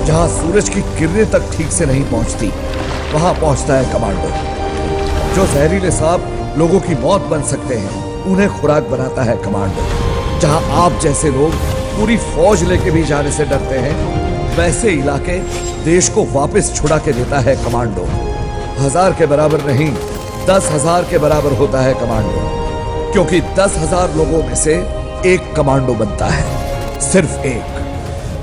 जहां सूरज की किरणें तक ठीक से नहीं पहुंचती, वहां पहुंचता है कमांडो। जो जहरीले सांप लोगों की मौत बन सकते हैं, उन्हें खुराक बनाता है कमांडो। जहां आप जैसे लोग पूरी फौज लेके भी जाने से डरते हैं, वैसे इलाके देश को वापस छुड़ा के देता है कमांडो। 1000 के बराबर नहीं, 10,000 के बराबर होता है कमांडो, क्योंकि 10,000 लोगों में से एक कमांडो बनता है, सिर्फ एक।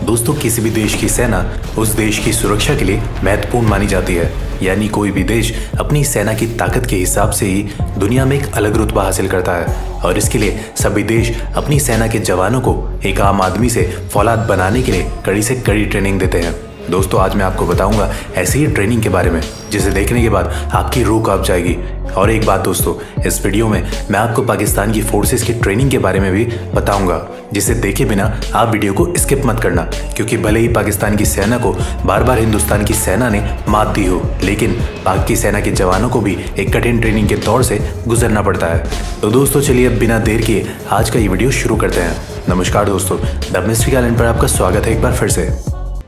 दोस्तों, किसी भी देश की सेना उस देश की सुरक्षा के लिए महत्वपूर्ण मानी जाती है। यानी कोई भी देश अपनी सेना की ताकत के हिसाब से ही दुनिया में एक अलग रुतबा हासिल करता है, और इसके लिए सभी देश अपनी सेना के जवानों को एक आम आदमी से फौलाद बनाने के लिए कड़ी से कड़ी ट्रेनिंग देते हैं। दोस्तों, आज मैं आपको बताऊंगा ऐसी ही ट्रेनिंग के बारे में, जिसे देखने के बाद आपकी रूह कांप जाएगी। और एक बात दोस्तों, इस वीडियो में मैं आपको पाकिस्तान की फोर्सेस की ट्रेनिंग के बारे में भी बताऊंगा, जिसे देखे बिना आप वीडियो को स्किप मत करना, क्योंकि भले ही पाकिस्तान की सेना को बार बार हिंदुस्तान की सेना ने मात दी हो, लेकिन पाक की सेना के जवानों को भी एक कठिन ट्रेनिंग के दौर से गुजरना पड़ता है। तो दोस्तों चलिए अब बिना देर किए आज का ये वीडियो शुरू करते हैं। नमस्कार दोस्तों, द मिस्ट्री आइलैंड पर आपका स्वागत है एक बार फिर से।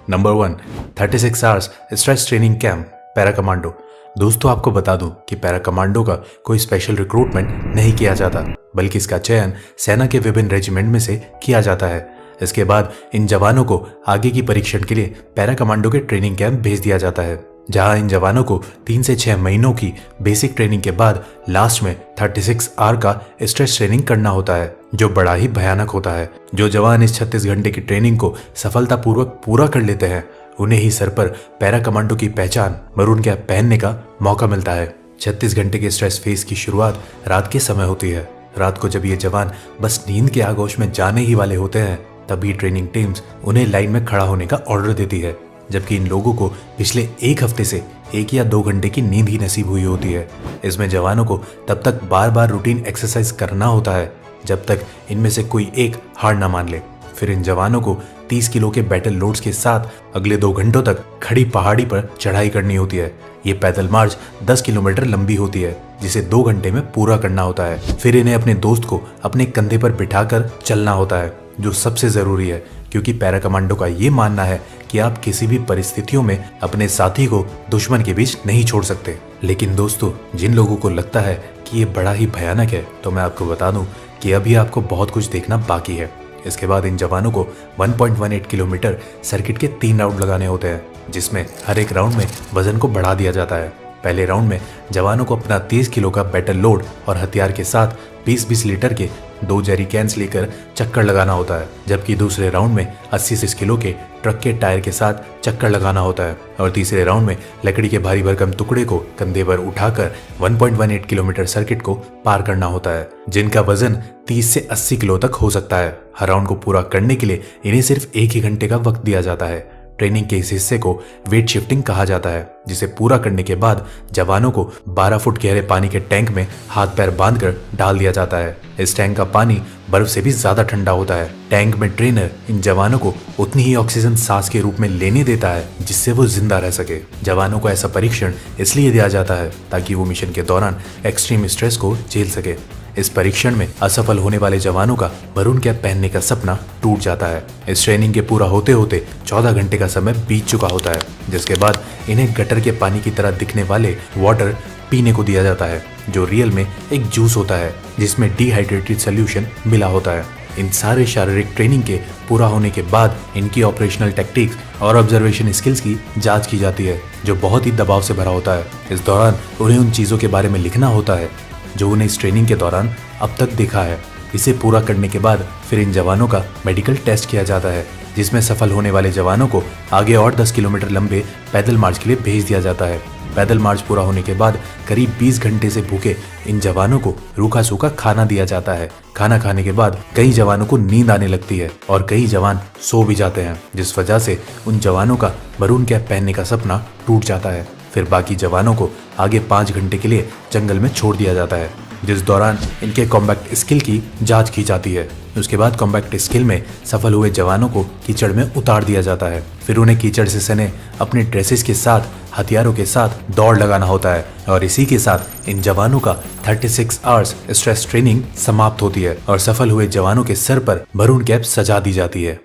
Number 1, 36 hours stretch training camp, para commando. दोस्तों, आपको बता दूं कि पैरा कमांडो का कोई स्पेशल रिक्रूटमेंट नहीं किया जाता, बल्कि इसका चयन सेना के विभिन्न रेजिमेंट में से किया जाता है। इसके बाद इन जवानों को आगे की परीक्षण के लिए पैरा कमांडो के ट्रेनिंग कैंप भेज दिया जाता है, जहां इन जवानों को 3 से 6 महीनों की बेसिक ट्रेनिंग के बाद लास्ट में 36 आवर का स्ट्रेच ट्रेनिंग करना होता है, जो बड़ा ही भयानक होता है। जो जवान इस 36 घंटे की ट्रेनिंग को सफलतापूर्वक पूरा कर लेते हैं, उन्हें ही सर पर पैरा कमांडो की पहचान मरून कैप पहनने का मौका मिलता है। 36 घंटे के स्ट्रेस फेज की शुरुआत रात के समय होती है। रात को जब ये जवान बस नींद के आगोश में जाने ही वाले होते हैं, तभी ट्रेनिंग टीम्स उन्हें लाइन में खड़ा होने का ऑर्डर देती है, जबकि इन लोगों को पिछले एक हफ्ते से 1 या 2 घंटे की नींद ही नसीब हुई होती है। इसमें जवानों को तब तक बार बार रूटीन एक्सरसाइज करना होता है जब तक इनमें से कोई एक हार ना मान ले। फिर इन जवानों को 30 किलो के बैटल लोड्स के साथ अगले 2 घंटों तक खड़ी पहाड़ी पर चढ़ाई करनी होती है। ये पैदल मार्च 10 किलोमीटर लंबी होती है, जिसे 2 घंटे में पूरा करना होता है। फिर इन्हें अपने दोस्त को अपने कंधे पर बिठाकर चलना होता है, जो सबसे जरूरी है, क्योंकि पैरा कमांडो का ये मानना है कि आप किसी भी परिस्थितियों में अपने साथी को दुश्मन के बीच नहीं छोड़ सकते। लेकिन दोस्तों, जिन लोगों को लगता है कि ये बड़ा ही भयानक है, तो मैं आपको बता दूं कि अभी आपको बहुत कुछ देखना बाकी है। इसके बाद इन जवानों को 1.18 किलोमीटर सर्किट के 3 राउंड लगाने होते हैं, जिसमें हर एक राउंड में वजन को बढ़ा दिया जाता है। पहले राउंड में जवानों को अपना 30 किलो का बैटल लोड और हथियार के साथ 20-20 लीटर के 2 जेरी कैंस लेकर चक्कर लगाना होता है, जबकि दूसरे राउंड में 80 किलो के ट्रक के टायर के साथ चक्कर लगाना होता है, और तीसरे राउंड में लकड़ी के भारी भरकम टुकड़े को कंधे पर उठाकर 1.18 किलोमीटर सर्किट को पार करना होता है, जिनका वजन 30 से 80 किलो तक हो सकता है। हर राउंड को पूरा करने के लिए इन्हें सिर्फ 1 ही घंटे का वक्त दिया जाता है। ट्रेनिंग के इस हिस्से को वेट शिफ्टिंग कहा जाता है, जिसे पूरा करने के बाद जवानों को 12 फुट गहरे पानी के टैंक में हाथ पैर बांधकर डाल दिया जाता है। इस टैंक का पानी बर्फ से भी ज्यादा ठंडा होता है। टैंक में ट्रेनर इन जवानों को उतनी ही ऑक्सीजन सांस के रूप में लेने देता है, जिससे वो जिंदा रह सके। जवानों को ऐसा परीक्षण इसलिए दिया जाता है ताकि वो मिशन के दौरान एक्सट्रीम स्ट्रेस को झेल सके। इस परीक्षण में असफल होने वाले जवानों का मरून कैप पहनने का सपना टूट जाता है। इस ट्रेनिंग के पूरा होते होते 14 घंटे का समय बीत चुका होता है, जिसके बाद इन्हें गटर के पानी की तरह दिखने वाले वाटर पीने को दिया जाता है, जो रियल में एक जूस होता है जिसमें डिहाइड्रेटेड सोल्यूशन मिला होता है। इन सारे शारीरिक ट्रेनिंग के पूरा होने के बाद इनकी ऑपरेशनल टेक्टिक्स और ऑब्जर्वेशन स्किल्स की जांच की जाती है, जो बहुत ही दबाव से भरा होता है। इस दौरान उन्हें उन चीज़ों के बारे में लिखना होता है जो उन्हें इस ट्रेनिंग के दौरान अब तक देखा है। इसे पूरा करने के बाद फिर इन जवानों का मेडिकल टेस्ट किया जाता है, जिसमें सफल होने वाले जवानों को आगे और 10 किलोमीटर लंबे पैदल मार्च के लिए भेज दिया जाता है। पैदल मार्च पूरा होने के बाद करीब 20 घंटे से भूखे इन जवानों को रूखा सूखा खाना दिया जाता है। खाना खाने के बाद कई जवानों को नींद आने लगती है और कई जवान सो भी जाते हैं, जिस वजह से उन जवानों का मरून कैप पहनने का सपना टूट जाता है। फिर बाकी जवानों को आगे 5 घंटे के लिए जंगल में छोड़ दिया जाता है, जिस दौरान इनके कॉम्बैक्ट स्किल की जांच की जाती है। उसके बाद कॉम्बैक्ट स्किल में सफल हुए जवानों को कीचड़ में उतार दिया जाता है। फिर उन्हें कीचड़ से सने अपने ड्रेसेस के साथ हथियारों के साथ दौड़ लगाना होता है और इसी के साथ इन जवानों का 36 आवर्स स्ट्रेस ट्रेनिंग समाप्त होती है और सफल हुए जवानों के सर पर मरून कैप सजा दी जाती है।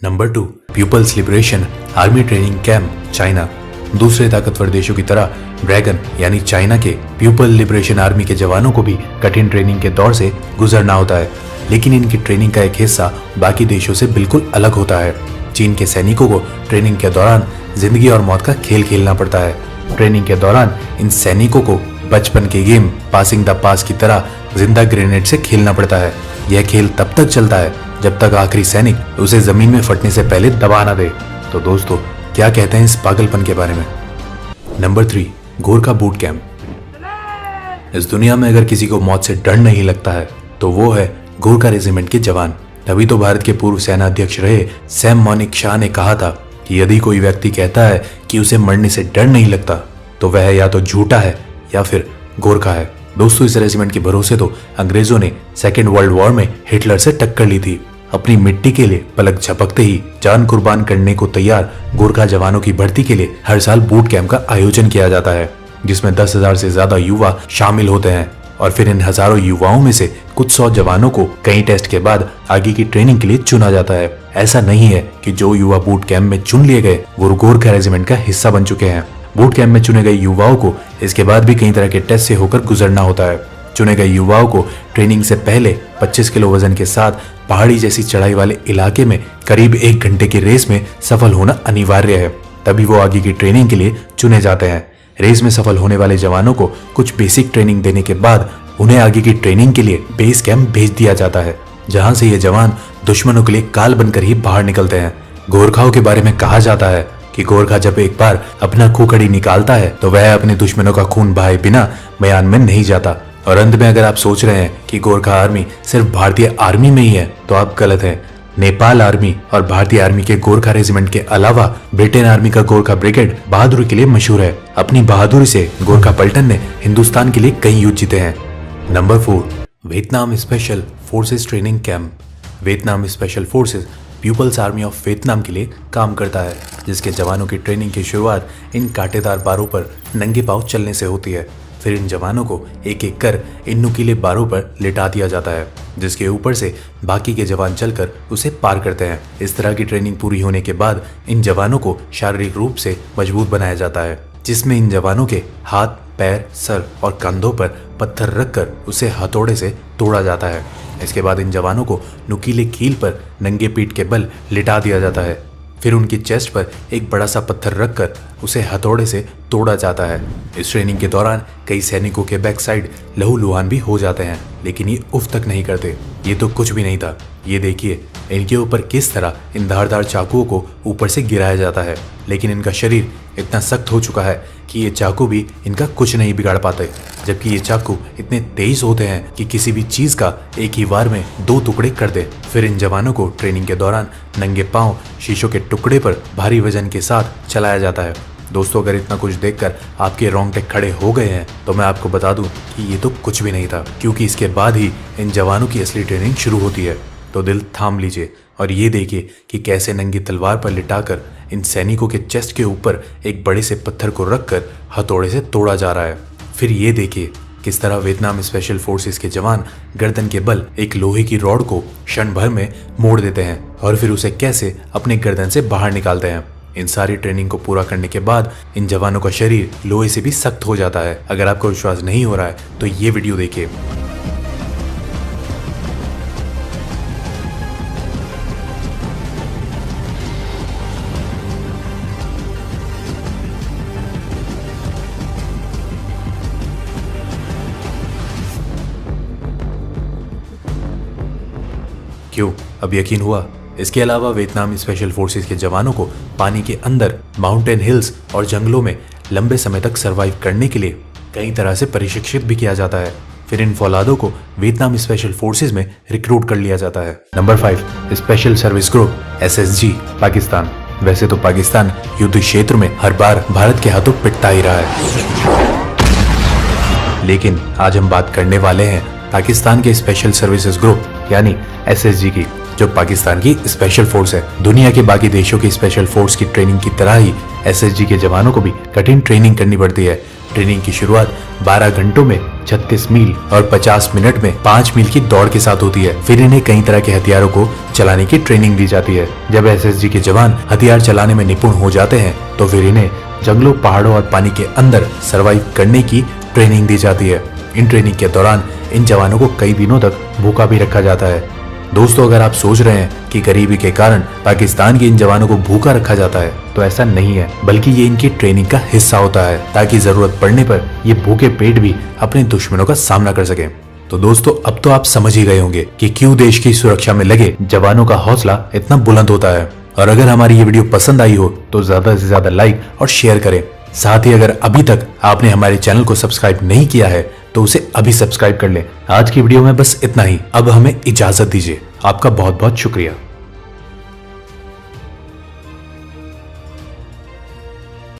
Number 2, people's liberation army training camp, China. दूसरे ताकतवर देशों की तरह ड्रैगन यानी चाइना के पीपल लिबरेशन आर्मी के जवानों को भी कठिन ट्रेनिंग के दौर से गुजरना होता है, लेकिन इनकी ट्रेनिंग का एक हिस्सा बाकी देशों से बिल्कुल अलग होता है। चीन के सैनिकों को ट्रेनिंग के दौरान जिंदगी और मौत का खेल खेलना पड़ता है। ट्रेनिंग के दौरान इन सैनिकों को बचपन के गेम पासिंग द पास की तरह जिंदा ग्रेनेड से खेलना पड़ता है। यह खेल तब तक चलता है जब तक आखिरी सैनिक उसे जमीन में फटने से पहले दबा ना दे। तो दोस्तों, क्या कहते हैं इस पागलपन के बारे में? Number 3, Gorkha boot camp. इस दुनिया में अगर किसी को मौत से डर नहीं लगता है तो वो है गोरखा रेजिमेंट के जवान। तभी तो भारत के पूर्व सेना अध्यक्ष रहे सैम मॉनिक शाह ने कहा था कि यदि कोई व्यक्ति कहता है कि उसे मरने से डर नहीं लगता तो वह या तो झूठा है या फिर गोरखा है। दोस्तों, इस रेजिमेंट के भरोसे तो अंग्रेजों ने सेकेंड वर्ल्ड वॉर में हिटलर से टक्कर ली थी। अपनी मिट्टी के लिए पलक झपकते ही जान कुर्बान करने को तैयार गोरखा जवानों की भर्ती के लिए हर साल बूट कैंप का आयोजन किया जाता है, जिसमें 10,000 से ज्यादा युवा शामिल होते हैं। और फिर इन हजारों युवाओं में से कुछ 100 जवानों को कई टेस्ट के बाद आगे की ट्रेनिंग के लिए चुना जाता है। ऐसा नहीं है कि जो युवा बूट कैंप में चुन लिए गए वो गोरखा रेजिमेंट का हिस्सा बन चुके हैं। बूट कैंप में चुने गए युवाओं को इसके बाद भी कई तरह के टेस्ट से होकर गुजरना होता है। चुने गए युवाओं को ट्रेनिंग से पहले 25 किलो वजन के साथ पहाड़ी जैसी चढ़ाई वाले इलाके में करीब 1 घंटे की रेस में सफल होना अनिवार्य है, तभी वो आगे की ट्रेनिंग के लिए चुने जाते हैं। रेस में सफल होने वाले जवानों को कुछ बेसिक ट्रेनिंग देने के बाद उन्हें आगे की ट्रेनिंग के लिए बेस कैंप भेज दिया जाता है, जहां से ये जवान दुश्मनों के लिए काल बनकर ही बाहर निकलते हैं। गोरखाओं के बारे में कहा जाता है कि गोरखा जब एक बार अपना खूखड़ी निकालता है तो वह अपने दुश्मनों का खून बहाए बिना मैदान में नहीं जाता। और अंत में अगर आप सोच रहे हैं कि गोरखा आर्मी सिर्फ भारतीय आर्मी में ही है तो आप गलत हैं। नेपाल आर्मी और भारतीय आर्मी के गोरखा रेजिमेंट के अलावा ब्रिटेन आर्मी का गोरखा ब्रिगेड बहादुरी के लिए मशहूर है। अपनी बहादुरी से गोरखा पलटन ने हिंदुस्तान के लिए कई युद्ध जीते हैं। Number 4, Vietnam special forces training camp. Vietnam special forces people's army of Vietnam के लिए काम करता है, जिसके जवानों की ट्रेनिंग की शुरुआत इन कांटेदार बारों पर नंगे पांव चलने से होती है। फिर इन जवानों को एक एक कर इन नुकीले बारों पर लिटा दिया जाता है, जिसके ऊपर से बाकी के जवान चलकर उसे पार करते हैं। इस तरह की ट्रेनिंग पूरी होने के बाद इन जवानों को शारीरिक रूप से मजबूत बनाया जाता है, जिसमें इन जवानों के हाथ, पैर, सर और कंधों पर पत्थर रखकर उसे हथौड़े से तोड़ा जाता है। इसके बाद इन जवानों को नुकीले कील पर नंगे पीठ के बल लिटा दिया जाता है। फिर उनकी चेस्ट पर एक बड़ा सा पत्थर रखकर उसे हथौड़े से तोड़ा जाता है। इस ट्रेनिंग के दौरान कई सैनिकों के बैक साइड लहूलुहान भी हो जाते हैं, लेकिन ये उफ तक नहीं करते। ये तो कुछ भी नहीं था, ये देखिए इनके ऊपर किस तरह इन धारदार चाकुओं को ऊपर से गिराया जाता है, लेकिन इनका शरीर इतना सख्त हो चुका है कि ये चाकू भी इनका कुछ नहीं बिगाड़ पाते। जबकि ये चाकू इतने तेज होते हैं कि किसी भी चीज का एक ही वार में 2 टुकड़े कर दे। फिर इन जवानों को ट्रेनिंग के दौरान नंगे पांव शीशों के टुकड़े पर भारी वजन के साथ चलाया जाता है। दोस्तों, अगर इतना कुछ देखकर आपके रोंगटे खड़े हो गए हैं तो मैं आपको बता दूं कि ये तो कुछ भी नहीं था, क्योंकि इसके बाद ही इन जवानों की असली ट्रेनिंग शुरू होती है। तो दिल थाम लीजिए और ये देखिए कि कैसे नंगी तलवार पर लिटाकर इन सैनिकों के चेस्ट के ऊपर एक बड़े से पत्थर को रखकर हथौड़े से तोड़ा जा रहा है। फिर ये देखिए किस तरह वियतनाम स्पेशल फोर्सेस के जवान गर्दन के बल एक लोहे की रॉड को क्षण भर में मोड़ देते हैं और फिर उसे कैसे अपने गर्दन से बाहर निकालते हैं। इन सारी ट्रेनिंग को पूरा करने के बाद इन जवानों का शरीर लोहे से भी सख्त हो जाता है। अगर आपको विश्वास नहीं हो रहा है तो ये वीडियो देखिए। क्यों, अब यकीन हुआ? इसके अलावा वियतनाम स्पेशल फोर्सेस के जवानों को पानी के अंदर, माउंटेन हिल्स और जंगलों में लंबे समय तक सरवाइव करने के लिए कई तरह से प्रशिक्षित भी किया जाता है। फिर इन फौलादों को वियतनाम स्पेशल फोर्सेस में रिक्रूट कर लिया जाता है। Number 5, special service group SSG, Pakistan. वैसे तो पाकिस्तान युद्ध क्षेत्र में हर बार भारत के हाथों पिटता ही रहा है, लेकिन आज हम बात करने वाले हैं पाकिस्तान के स्पेशल सर्विसेज ग्रुप यानी SSG की, जो पाकिस्तान की स्पेशल फोर्स है। दुनिया के बाकी देशों की स्पेशल फोर्स की ट्रेनिंग की तरह ही SSG के जवानों को भी कठिन ट्रेनिंग करनी पड़ती है। ट्रेनिंग की शुरुआत 12 घंटों में 36 मील और 50 मिनट में 5 मील की दौड़ के साथ होती है। फिर इन्हें कई तरह के हथियारों को चलाने की ट्रेनिंग दी जाती है। जब एसएसजी के जवान हथियार चलाने में निपुण हो जाते हैं तो फिर इन्हें जंगलों, पहाड़ों और पानी के अंदर सरवाइव करने की ट्रेनिंग दी जाती है। इन ट्रेनिंग के दौरान इन जवानों को कई दिनों तक भूखा भी रखा जाता है। दोस्तों, अगर आप सोच रहे हैं कि गरीबी के कारण पाकिस्तान के इन जवानों को भूखा रखा जाता है, तो ऐसा नहीं है, बल्कि ये इनकी ट्रेनिंग का हिस्सा होता है ताकि जरूरत पड़ने पर ये भूखे पेट भी अपने दुश्मनों का सामना कर सके। तो दोस्तों, अब तो आप समझ ही गए होंगे कि क्यों देश की सुरक्षा में लगे जवानों का हौसला इतना बुलंद होता है। और अगर हमारी ये वीडियो पसंद आई हो तो ज्यादा से ज्यादा लाइक और शेयर करें। साथ ही अगर अभी तक आपने हमारे चैनल को सब्सक्राइब नहीं किया है तो उसे अभी सब्सक्राइब कर लें। आज की वीडियो में बस इतना ही। अब हमें इजाजत दीजिए। आपका बहुत बहुत शुक्रिया।